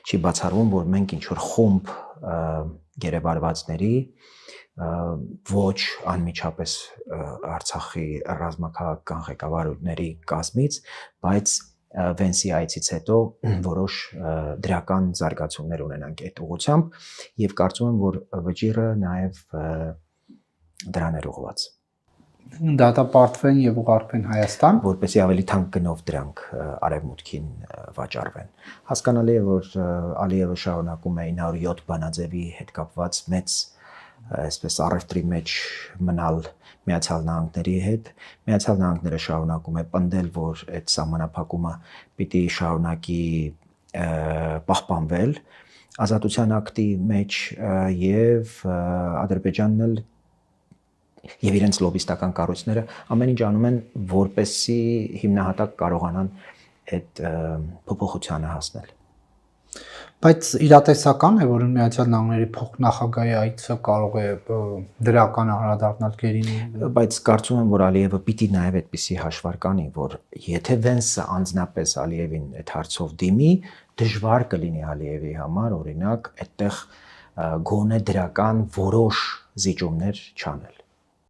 չի բացառվում, որ մենք ինչ-որ խումբ գերեվարվածների ոչ անմիջապես Արցախի ռազմաքաղաքական ղեկավարների կազմից, բայց Վենսի այցից հետո որոշ դրական զարգացումներ ունենանք այդ ուղղությամբ եւ կարծում եմ, որ վճիռը նաեւ դրան էր ուղղված։ Դատապարտվեն եւ ուղարկվեն Հայաստան, որպեսզի ավելի թանկ գնով դրանք արևմուտքին վաճառվեն։ Հասկանալի է, որ Ալիևը շարունակում է 907 բանաձևի հետ կապված մեծ այսպես առևտրի մեջ մնալ Միացյալ Նահանգների հետ։ Միացյալ Նահանգները շարունակում է պնդել, որ այդ սահմանափակումը պիտի շարունակի պահպանվել ազատության ակտի մեջ եւ Ադրբեջանն էլ եւ իրենց լոբիստական կառույցները ամեն ինչ անում են, որպեսզի հիմնահատակ կարողանան այդ փոփոխությանը հասնել։ Բայց իրատեսական է, որ Միացյալ Նահանգների փոխնախագահի այցը կարող է դրական անդրադառնալ գերին։ Բայց կարծում եմ, որ Ալիևը պիտի նաև այդպիսի հաշվար կանի, որ եթե Վենսը անձնապես Ալիևին այդ հարցով դիմի, դժվար կլինի Ալիևի համար, օրինակ, այդտեղ գոնե դրական որոշ զիջումներ չանել։